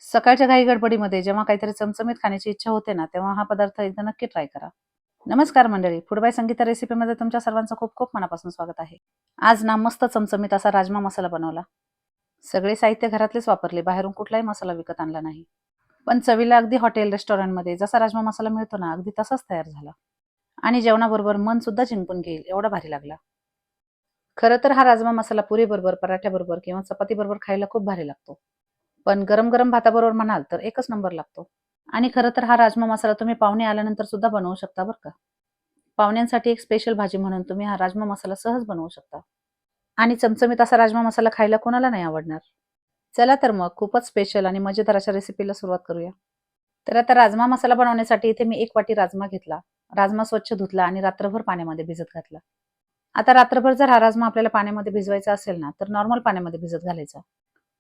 सकाळच्या घाई गडबडीमध्ये जेव्हा काहीतरी चमचमीत खाण्याची इच्छा होते ना, तेव्हा हा पदार्थ एकदा नक्की ट्राय करा. नमस्कार मंडळी, फूड बाय संगीता रेसिपीमध्ये तुमच्या सर्वांचं खूप खूप मनापासून स्वागत आहे. आज ना मस्त चमचमीत असा राजमा मसाला बनवला. सगळे साहित्य घरातलेच वापरले, बाहेरून कुठलाही मसाला विकत आणला नाही. पण चवीला अगदी हॉटेल रेस्टॉरंटमध्ये जसा राजमा मसाला मिळतो ना, अगदी तसाच तयार झाला. आणि जेवणाबरोबर मन सुद्धा जिंकून घेईल एवढा भारी लागला. खरं तर हा राजमा मसाला पुरीबरोबर, पराठ्याबरोबर किंवा चपातीबरोबर खायला खूप भारी लागतो. पण गरम गरम भाताबरोबर म्हणाल तर एकच नंबर लागतो. आणि खरं तर हा राजमा मसाला तुम्ही पाहुणे आल्यानंतर सुद्धा बनवू शकता बरं का. पाहुण्यांसाठी एक स्पेशल भाजी म्हणून तुम्ही हा राजमा मसाला सहज बनवू शकता. आणि चमचमीत असा राजमा मसाला खायला कोणाला नाही आवडणार. चला तर मग खूपच स्पेशल आणि मजेदार अशा रेसिपीला सुरुवात करूया. तर आता राजमा मसाला बनवण्यासाठी इथे मी 1 वाटी राजमा घेतला. राजमा स्वच्छ धुतला आणि रात्रभर पाण्यामध्ये भिजत घातला. आता रात्रभर जर हा राजमा आपल्याला पाण्यामध्ये भिजवायचा असेल ना, तर नॉर्मल पाण्यामध्ये भिजत घालायचा.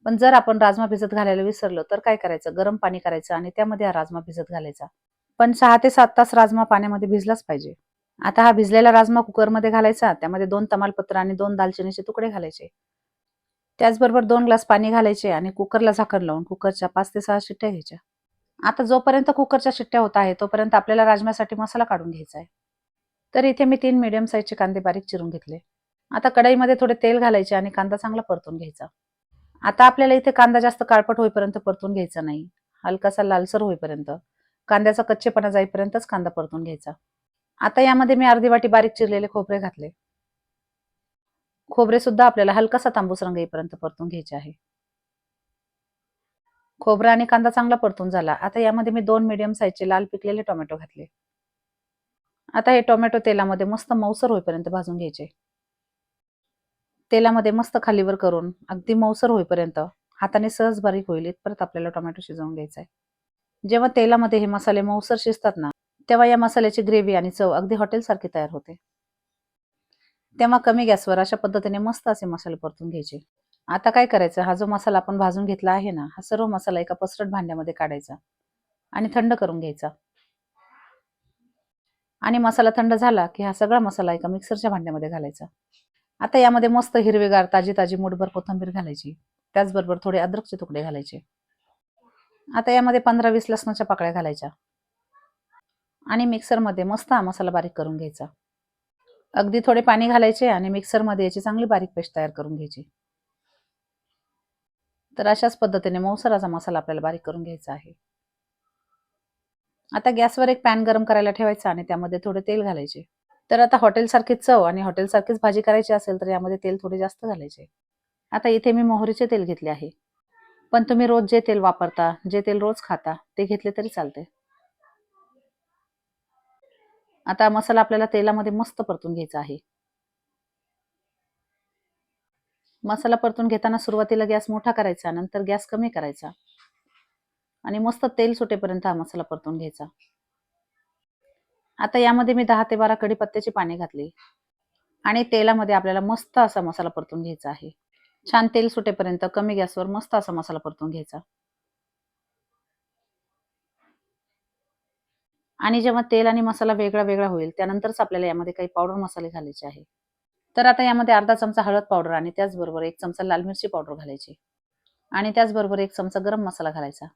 पण जर आपण राजमा भिजत घालायला विसरलो, तर काय करायचं? गरम पाणी करायचं आणि त्यामध्ये हा राजमा भिजत घालायचा. पण 6 ते 7 तास राजमा पाण्यामध्ये भिजलाच पाहिजे. आता हा भिजलेला राजमा कुकरमध्ये घालायचा. त्यामध्ये 2 तमालपत्र आणि 2 दालचिनीचे तुकडे घालायचे. त्याचबरोबर 2 ग्लास पाणी घालायचे आणि कुकरला झाकण लावून कुकरच्या 5 ते 6 शिट्ट्या घ्यायच्या. आता जोपर्यंत कुकरच्या शिट्ट्या होत आहेत, तोपर्यंत आपल्याला राजम्यासाठी मसाला काढून घ्यायचा आहे. तर इथे मी 3 मीडियम साइजचे कांदे बारीक चिरून घेतले. आता कढईमध्ये थोडे तेल घालायचे आणि कांदा चांगला परतून घ्यायचा. आता आपल्याला इथे कांदा जास्त काळपट होईपर्यंत परतून घ्यायचा नाही. हलकासा लालसर होईपर्यंत, कांद्याचा कच्चेपणा जाईपर्यंतच कांदा परतून घ्यायचा. आता यामध्ये मी अर्धी वाटी बारीक चिरलेले खोबरे घातले. खोबरे सुद्धा आपल्याला हलकासा तांबूस रंग येईपर्यंत परतून घ्यायचे आहे. खोबरा आणि कांदा चांगला परतून झाला. आता यामध्ये मी 2 मीडियम साइजचे लाल पिकलेले टोमॅटो घातले. आता हे टोमॅटो तेलामध्ये मस्त मऊसर होईपर्यंत भाजून घ्यायचे. तेलामध्ये मस्त खालीवर करून अगदी मऊसर होईपर्यंत हाताने सहज बारीक होईल इथपर्यंत आपल्याला टोमॅटो शिजवून घ्यायचा आहे. जेव्हा तेलामध्ये हे मसाले मऊसर शिजतात ना, तेव्हा या मसाल्याची ग्रेव्ही आणि चव अगदी हॉटेलसारखी तयार होते. तेव्हा कमी गॅसवर अशा पद्धतीने मस्त असे मसाले परतून घ्यायचे. आता काय करायचं, हा जो मसाला आपण भाजून घेतला आहे ना, हा सर्व मसाला एका पसरट भांड्यामध्ये काढायचा आणि थंड करून घ्यायचा. आणि मसाला थंड झाला, की हा सगळा मसाला एका मिक्सरच्या भांड्यामध्ये घालायचा. आता यामध्ये मस्त हिरवीगार ताजी-ताजी मूठभर कोथिंबीर घालायची. त्याचबरोबर थोडे अद्रकचे तुकडे घालायचे. आता यामध्ये 15-20 लसणाच्या पाकळ्या घालायच्या आणि मिक्सरमध्ये मस्त हा मसाला बारीक करून घ्यायचा. अगदी थोडे पाणी घालायचे आणि मिक्सरमध्ये याची चांगली बारीक पेस्ट तयार करून घ्यायची. तर अशाच पद्धतीने मऊसर असा मसाला आपल्याला बारीक करून घ्यायचा आहे. आता गॅसवर एक पॅन गरम करायला ठेवायचा आणि त्यामध्ये थोडे तेल घालायचे. तर आता हॉटेलसारखीच चव आणि हॉटेलसारखीच भाजी करायची असेल तर यामध्ये तेल थोडे जास्त घालायचे. आता इथे मी मोहरीचे तेल घेतले आहे. पण तुम्ही रोज जे तेल वापरता, जे तेल रोज खाता, ते घेतले तरी चालते. आता मसाला आपल्याला तेलामध्ये मस्त परतून घ्यायचा आहे. मसाला परतून घेताना सुरुवातीला गॅस मोठा करायचा, नंतर गॅस कमी करायचा आणि मस्त तेल सुटेपर्यंत हा मसाला परतून घ्यायचा. आता यामध्ये मी 10 ते 12 कढीपत्त्याची पाने घातली आणि तेलामध्ये आपल्याला मस्त असा मसाला परतून घ्यायचा आहे. छान तेल सुटेपर्यंत कमी गॅसवर मस्त असा मसाला परतून घ्यायचा. आणि जेव्हा तेल आणि मसाला वेगळा-वेगळा होईल, त्यानंतरच आपल्याला यामध्ये काही पावडर मसाले घालायचे आहे. तर आता यामध्ये अर्धा चमचा हळद पावडर आणि त्याचबरोबर 1 चमचा लाल मिरची पावडर घालायची आणि त्याचबरोबर 1 चमचा गरम मसाला घालायचा.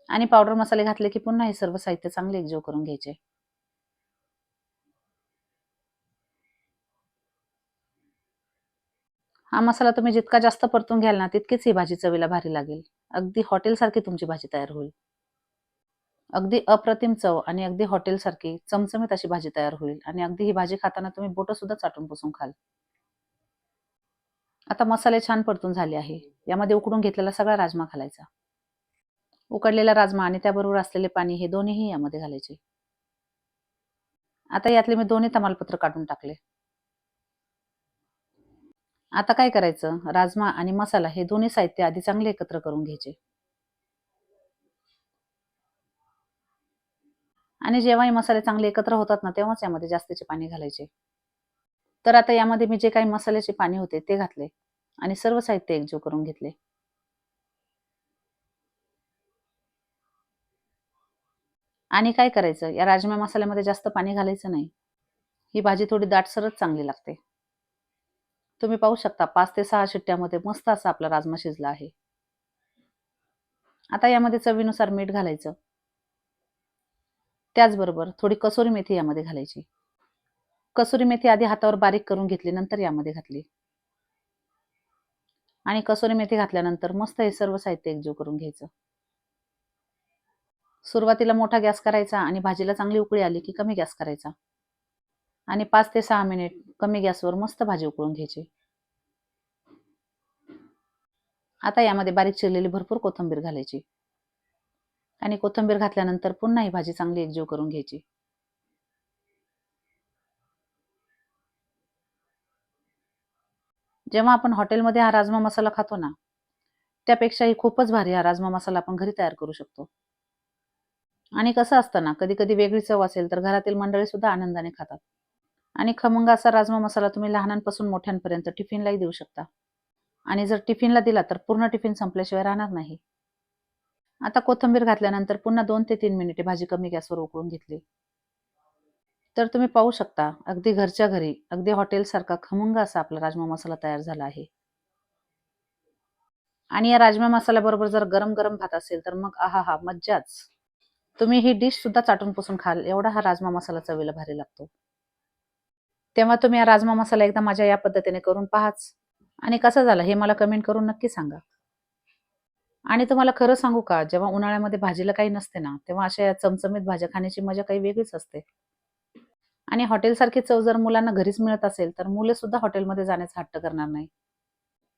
आणि पावडर मसाले घातले की पुन्हा हे सर्व साहित्य चांगले एकजीव करून घ्यायचे. हा मसाला तुम्ही जितका जास्त परतून घ्याल ना, तितकीच ही भाजी चवीला भारी लागेल. अगदी हॉटेलसारखी तुमची भाजी तयार होईल. अगदी अप्रतिम चव आणि अगदी हॉटेलसारखी चमचमीत अशी भाजी तयार होईल आणि अगदी ही भाजी खाताना तुम्ही बोटं सुद्धा चाटून पुसून खाल. आता मसाले छान परतून झाले आहे. यामध्ये उकडून घेतलेला सगळा राजमा घालायचा. उकडलेला राजमा आणि त्याबरोबर असलेले पाणी हे दोन्हीही यामध्ये घालायचे. आता यातले मी दोन्ही तमालपत्र काढून टाकले. आता काय करायचं, राजमा आणि मसाला हे दोन्ही साहित्य आधी चांगले एकत्र करून घ्यायचे. आणि जेव्हा हे मसाले चांगले एकत्र होतात ना, तेव्हाच यामध्ये जास्तीचे पाणी घालायचे. तर आता यामध्ये मी जे काही मसाल्याचे पाणी होते ते घातले आणि सर्व साहित्य एकजीव करून घेतले. आणि काय करायचं, या राजमा मसाल्यामध्ये जास्त पाणी घालायचं नाही. ही भाजी थोडी दाटसरच चांगली लागते. तुम्ही पाहू शकता 5 ते 6 शिट्ट्यामध्ये मस्त असा आपला राजमा शिजला आहे. आता यामध्ये चवीनुसार मीठ घालायचं. त्याचबरोबर थोडी कसुरी मेथी यामध्ये घालायची. कसुरी मेथी आधी हातावर बारीक करून घेतली, नंतर यामध्ये घातली. आणि कसुरी मेथी घातल्यानंतर मस्त हे सर्व साहित्य एकजीव करून घ्यायचं. सुरुवातीला मोठा गॅस करायचा आणि भाजीला चांगली उकळी आली की कमी गॅस करायचा. आणि 5 ते 6 मिनिट कमी गॅसवर मस्त भाजी उकळून घ्यायची. आता यामध्ये बारीक चिरलेली भरपूर कोथिंबीर घालायची. आणि कोथिंबीर घातल्यानंतर पुन्हा ही भाजी चांगली एकजीव करून घ्यायची. जेव्हा आपण हॉटेलमध्ये हा राजमा मसाला खातो ना, त्यापेक्षाही खूपच भारी हा राजमा मसाला आपण घरी तयार करू शकतो. आणि कसं असतं ना, कधी-कधी वेगळी चव असेल तर घरातील मंडळी सुद्धा आनंदाने खातात. आणि खमंग असा राजमा मसाला तुम्ही लहानांपासून मोठ्यांपर्यंत टिफिनलाही देऊ शकता. आणि जर टिफिनला दिला तर पूर्ण टिफिन संपल्याशिवाय राहणार नाही. आता कोथिंबीर घातल्यानंतर पुन्हा 2 ते 3 मिनिटे भाजी कमी गॅसवर उकळून घेतली. तर तुम्ही पाहू शकता, अगदी घरच्या घरी, अगदी हॉटेलसारखा खमंग असा आपला राजमा मसाला तयार झाला आहे. आणि या राजमा मसाल्याबरोबर जर गरम-गरम भात असेल तर मग आहाहा! मज्जाच. तुम्ही ही डिश सुद्धा चाटून पुसून खाल, एवढा हा राजमा मसाला चवीला भारी लागतो. तेव्हा तुम्ही हा राजमा मसाला एकदा माझ्या या पद्धतीने करून पाहाच. आणि कसा झाला हे मला कमेंट करून नक्की सांगा. आणि तुम्हाला खरं सांगू का, जेव्हा उन्हाळ्यामध्ये भाजीला काही नसते ना, तेव्हा अशा या चमचमीत भाज्या खाण्याची मजा काही वेगळीच असते. आणि हॉटेलसारखी चव जर मुलांना घरीच मिळत असेल, तर मुलं सुद्धा हॉटेलमध्ये जाण्याचा हट्ट करणार नाही.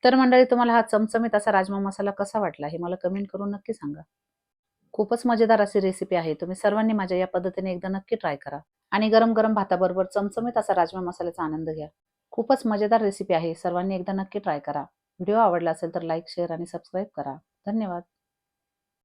तर मंडळी, तुम्हाला हा चमचमीत असा राजमा मसाला कसा वाटला हे मला कमेंट करून नक्की सांगा. खूपच मजेदार अशी रेसिपी आहे. तुम्ही सर्वांनी माझ्या या पद्धतीने एकदा नक्की ट्राय करा. आणि गरम-गरम भाताबरोबर चमचमीत असा राजमा मसाल्याचा आनंद घ्या. खूपच मजेदार रेसिपी आहे. सर्वांनी एकदा नक्की ट्राय करा. व्हिडिओ आवडला असेल तर लाईक, शेअर आणि सबस्क्राईब करा. धन्यवाद.